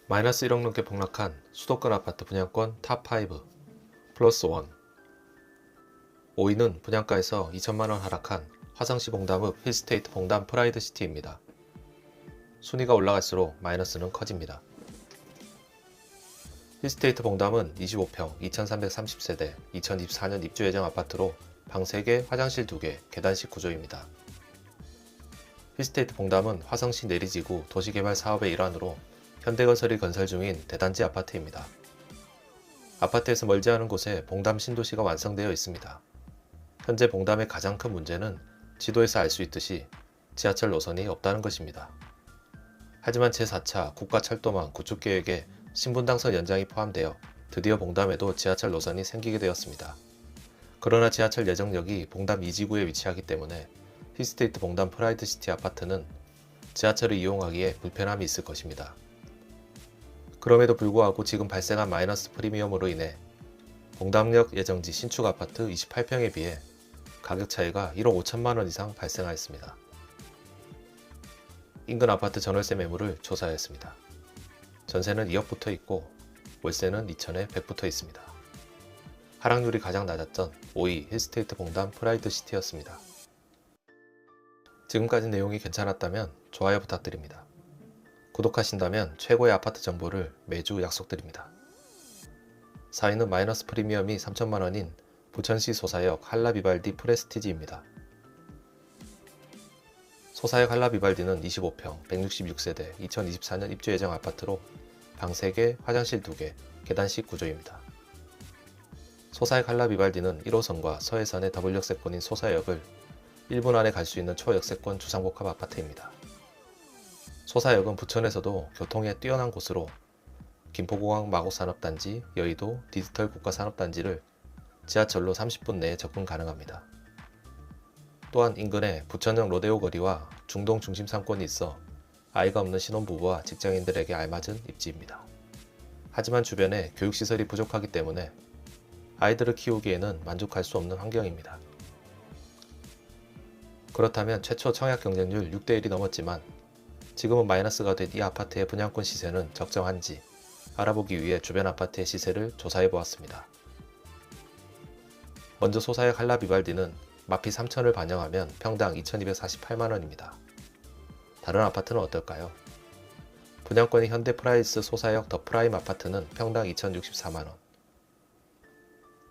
마이너스 1억 넘게 폭락한 수도권 아파트 분양권 탑5 플러스 1. 5위는 분양가에서 2천만원 하락한 화성시 봉담읍 힐스테이트 봉담 프라이드시티입니다. 순위가 올라갈수록 마이너스는 커집니다. 힐스테이트 봉담은 25평 2330세대 2024년 입주 예정 아파트로 방 3개, 화장실 2개, 계단식 구조입니다. 힐스테이트 봉담은 화성시 내리지구 도시개발 사업의 일환으로 현대건설이 건설 중인 대단지 아파트입니다. 아파트에서 멀지 않은 곳에 봉담 신도시가 완성되어 있습니다. 현재 봉담의 가장 큰 문제는 지도에서 알 수 있듯이 지하철 노선이 없다는 것입니다. 하지만 제4차 국가철도망 구축계획에 신분당선 연장이 포함되어 드디어 봉담에도 지하철 노선이 생기게 되었습니다. 그러나 지하철 예정역이 봉담 2지구에 위치하기 때문에 힐스테이트 봉담 프라이드시티 아파트는 지하철을 이용하기에 불편함이 있을 것입니다. 그럼에도 불구하고 지금 발생한 마이너스 프리미엄으로 인해 봉담역 예정지 신축 아파트 28평에 비해 가격 차이가 1억 5천만원 이상 발생하였습니다. 인근 아파트 전월세 매물을 조사하였습니다. 전세는 2억 붙어 있고 월세는 2천에 100 붙어 있습니다. 하락률이 가장 낮았던 5위 힐스테이트 봉담 프라이드시티였습니다. 지금까지 내용이 괜찮았다면 좋아요 부탁드립니다. 구독하신다면 최고의 아파트 정보를 매주 약속드립니다. 4위는 마이너스 프리미엄이 3천만원인 부천시 소사역 할라비발디 프레스티지입니다. 소사역 할라비발디는 25평 166세대 2024년 입주 예정 아파트로 방 3개, 화장실 2개, 계단식 구조입니다. 소사역 할라비발디는 1호선과 서해선의 더블 역세권인 소사역을 1분 안에 갈 수 있는 초역세권 주상복합 아파트입니다. 소사역은 부천에서도 교통에 뛰어난 곳으로 김포공항 마곡산업단지, 여의도 디지털 국가산업단지를 지하철로 30분 내에 접근 가능합니다. 또한 인근에 부천역 로데오 거리와 중동 중심 상권이 있어 아이가 없는 신혼부부와 직장인들에게 알맞은 입지입니다. 하지만 주변에 교육시설이 부족하기 때문에 아이들을 키우기에는 만족할 수 없는 환경입니다. 그렇다면 최초 청약 경쟁률 6대1이 넘었지만 지금은 마이너스가 된 이 아파트의 분양권 시세는 적정한지 알아보기 위해 주변 아파트의 시세를 조사해 보았습니다. 먼저 소사역 할라비발디는 마피 3천을 반영하면 평당 2,248만원입니다. 다른 아파트는 어떨까요? 분양권이 현대프라이스 소사역 더 프라임 아파트는 평당 2,064만원,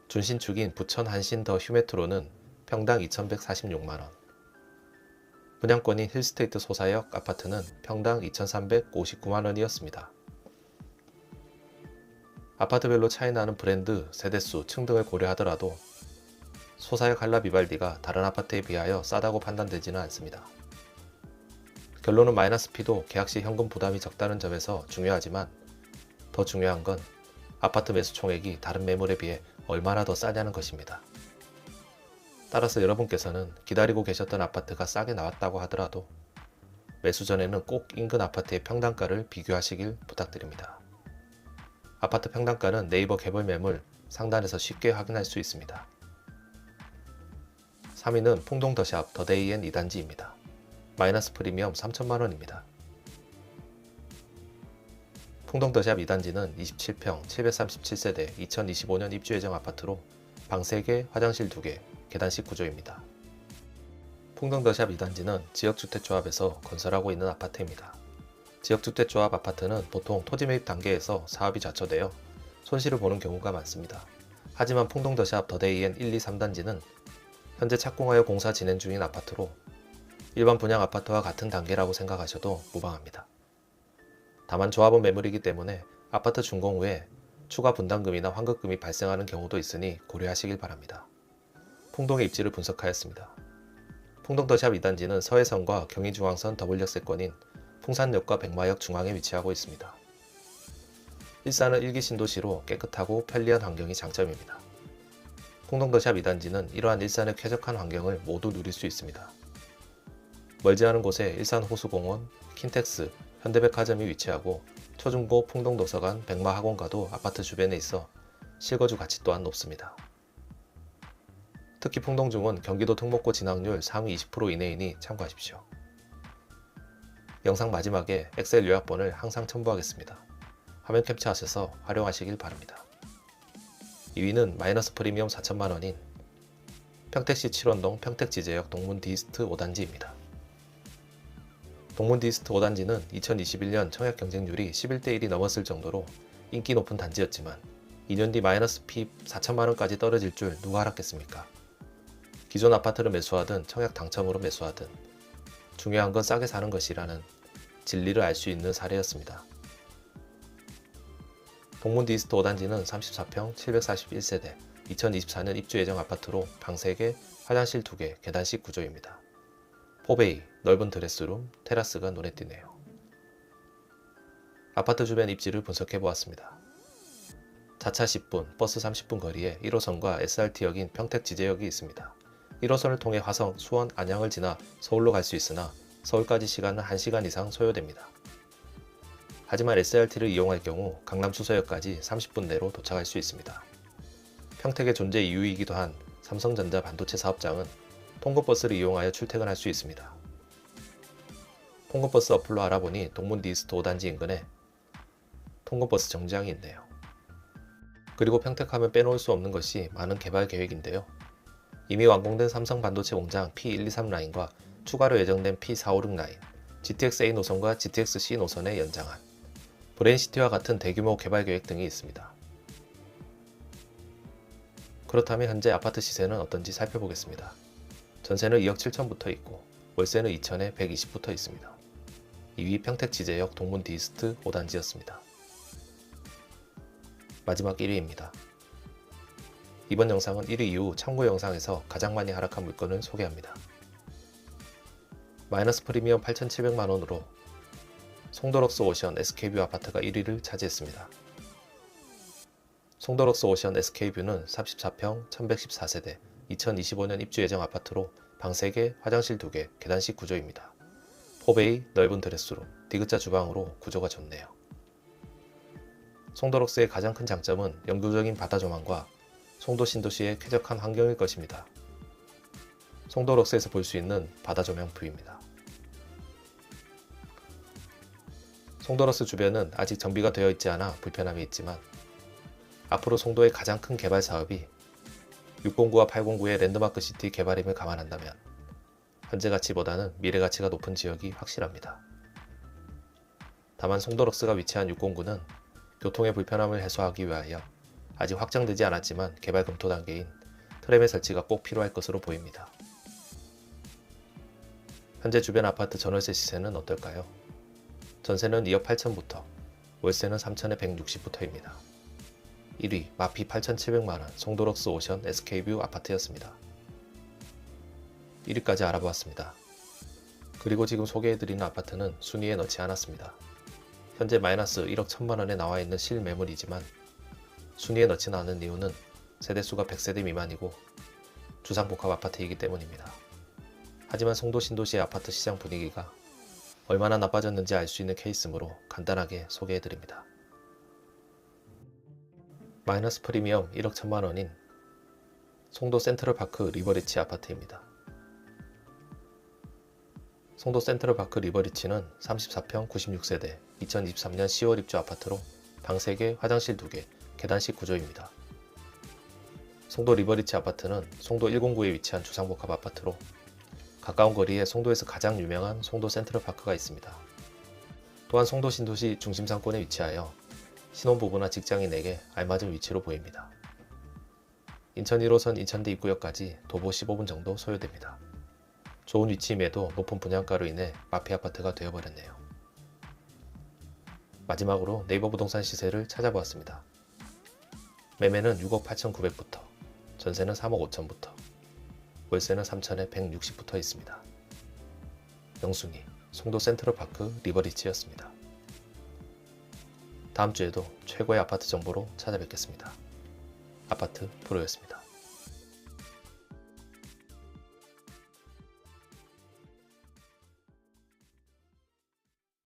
준신축인 부천 한신 더 휴메트로는 평당 2,146만원, 분양권인 힐스테이트 소사역 아파트는 평당 2,359만원이었습니다. 아파트별로 차이나는 브랜드, 세대수, 층 등을 고려하더라도 소사역 할라비발디가 다른 아파트에 비하여 싸다고 판단되지는 않습니다. 결론은 마이너스 P도 계약시 현금 부담이 적다는 점에서 중요하지만 더 중요한 건 아파트 매수 총액이 다른 매물에 비해 얼마나 더 싸냐는 것입니다. 따라서 여러분께서는 기다리고 계셨던 아파트가 싸게 나왔다고 하더라도 매수 전에는 꼭 인근 아파트의 평당가를 비교하시길 부탁드립니다. 아파트 평당가는 네이버 개별 매물 상단에서 쉽게 확인할 수 있습니다. 3위는 풍동 더샵 더데이엔 2단지입니다. 마이너스 프리미엄 3천만원입니다. 풍동 더샵 2단지는 27평 737세대 2025년 입주 예정 아파트로 방 3개, 화장실 2개, 계단식 구조입니다. 풍동 더샵 2단지는 지역주택조합에서 건설하고 있는 아파트입니다. 지역주택조합 아파트는 보통 토지 매입 단계에서 사업이 좌초되어 손실을 보는 경우가 많습니다. 하지만 풍동 더샵 더데이엔 1, 2, 3단지는 현재 착공하여 공사 진행 중인 아파트로 일반 분양 아파트와 같은 단계라고 생각하셔도 무방합니다. 다만 조합원 매물이기 때문에 아파트 준공 후에 추가 분담금이나 환급금이 발생하는 경우도 있으니 고려하시길 바랍니다. 풍동의 입지를 분석하였습니다. 풍동 더샵 2단지는 서해선과 경의중앙선 더블 역세권인 풍산역과 백마역 중앙에 위치하고 있습니다. 일산은 1기 신도시로 깨끗하고 편리한 환경이 장점입니다. 풍동 더샵 2단지는 이러한 일산의 쾌적한 환경을 모두 누릴 수 있습니다. 멀지 않은 곳에 일산 호수공원, 킨텍스, 현대백화점이 위치하고 초중고 풍동도서관, 백마학원가도 아파트 주변에 있어 실거주 가치 또한 높습니다. 특히 풍동중은 경기도 특목고 진학률 상위 20% 이내이니 참고하십시오. 영상 마지막에 엑셀 요약본을 항상 첨부하겠습니다. 화면 캡처하셔서 활용하시길 바랍니다. 2위는 마이너스 프리미엄 4천만원인 평택시 7원동 평택지제역 동문 디스트 5단지입니다. 동문 디스트 5단지는 2021년 청약 경쟁률이 11대 1이 넘었을 정도로 인기 높은 단지였지만 2년 뒤 마이너스 피 4천만원까지 떨어질 줄 누가 알았겠습니까? 기존 아파트를 매수하든 청약 당첨으로 매수하든 중요한 건 싸게 사는 것이라는 진리를 알 수 있는 사례였습니다. 동문 디스트 5단지는 34평 741세대 2024년 입주 예정 아파트로 방 3개, 화장실 2개, 계단식 구조입니다. 포베이, 넓은 드레스룸, 테라스가 눈에 띄네요. 아파트 주변 입지를 분석해 보았습니다. 자차 10분, 버스 30분 거리에 1호선과 SRT역인 평택지제역이 있습니다. 1호선을 통해 화성, 수원, 안양을 지나 서울로 갈 수 있으나 서울까지 시간은 1시간 이상 소요됩니다. 하지만 SRT를 이용할 경우 강남 수서역까지 30분 내로 도착할 수 있습니다. 평택의 존재 이유이기도 한 삼성전자 반도체 사업장은 통근버스를 이용하여 출퇴근할 수 있습니다. 통근버스 어플로 알아보니 동문 디스트 5단지 인근에 통근버스 정류장이 있네요. 그리고 평택하면 빼놓을 수 없는 것이 많은 개발 계획인데요. 이미 완공된 삼성 반도체 공장 P123 라인과 추가로 예정된 P456 라인, GTX-A 노선과 GTX-C 노선의 연장안, 브레인시티와 같은 대규모 개발 계획 등이 있습니다. 그렇다면 현재 아파트 시세는 어떤지 살펴보겠습니다. 전세는 2억 7천부터 있고 월세는 2천에 120부터 있습니다. 2위 평택지제역 동문 디스트 5단지였습니다. 마지막 1위입니다. 이번 영상은 1위 이후 참고 영상에서 가장 많이 하락한 물건을 소개합니다. 마이너스 프리미엄 8,700만원으로 송도럭스 오션 SK뷰 아파트가 1위를 차지했습니다. 송도럭스 오션 SK뷰는 34평 1114세대 2025년 입주 예정 아파트로 방 3개, 화장실 2개, 계단식 구조입니다. 포베이, 넓은 드레스룸, 디귿자 주방으로 구조가 좋네요. 송도럭스의 가장 큰 장점은 영도적인 바다 조망과 송도 신도시의 쾌적한 환경일 것입니다. 송도럭스에서 볼 수 있는 바다 조명 뷰입니다. 송도럭스 주변은 아직 정비가 되어 있지 않아 불편함이 있지만 앞으로 송도의 가장 큰 개발 사업이 609와 809의 랜드마크 시티 개발임을 감안한다면 현재 가치보다는 미래 가치가 높은 지역이 확실합니다. 다만 송도럭스가 위치한 609는 교통의 불편함을 해소하기 위하여 아직 확정되지 않았지만 개발 검토 단계인 트램의 설치가 꼭 필요할 것으로 보입니다. 현재 주변 아파트 전월세 시세는 어떨까요? 전세는 2억 8천부터, 월세는 3천에 160부터입니다. 1위 마피 8,700만원 송도럭스 오션 SK뷰 아파트였습니다. 1위까지 알아보았습니다. 그리고 지금 소개해드리는 아파트는 순위에 넣지 않았습니다. 현재 마이너스 1억 1천만원에 나와있는 실매물이지만 순위에 넣지는 않은 이유는 세대수가 100세대 미만이고 주상복합 아파트이기 때문입니다. 하지만 송도 신도시의 아파트 시장 분위기가 얼마나 나빠졌는지 알 수 있는 케이스므로 간단하게 소개해드립니다. 마이너스 프리미엄 1억 1천만원인 송도 센트럴파크 리버리치 아파트입니다. 송도 센트럴파크 리버리치는 34평 96세대 2023년 10월 입주 아파트로 방 3개, 화장실 2개, 계단식 구조입니다. 송도 리버리치 아파트는 송도 109에 위치한 주상복합 아파트로 가까운 거리에 송도에서 가장 유명한 송도 센트럴파크가 있습니다. 또한 송도 신도시 중심 상권에 위치하여 신혼부부나 직장인에게 알맞은 위치로 보입니다. 인천 1호선 인천대 입구역까지 도보 15분 정도 소요됩니다. 좋은 위치임에도 높은 분양가로 인해 마피 아파트가 되어버렸네요. 마지막으로 네이버 부동산 시세를 찾아보았습니다. 매매는 6억 8,900부터, 전세는 3억 5천부터, 월세는 3천에 160부터 있습니다. 영순위, 송도 센트럴파크 리버리치였습니다. 다음 주에도 최고의 아파트 정보로 찾아뵙겠습니다. 아파트 프로였습니다.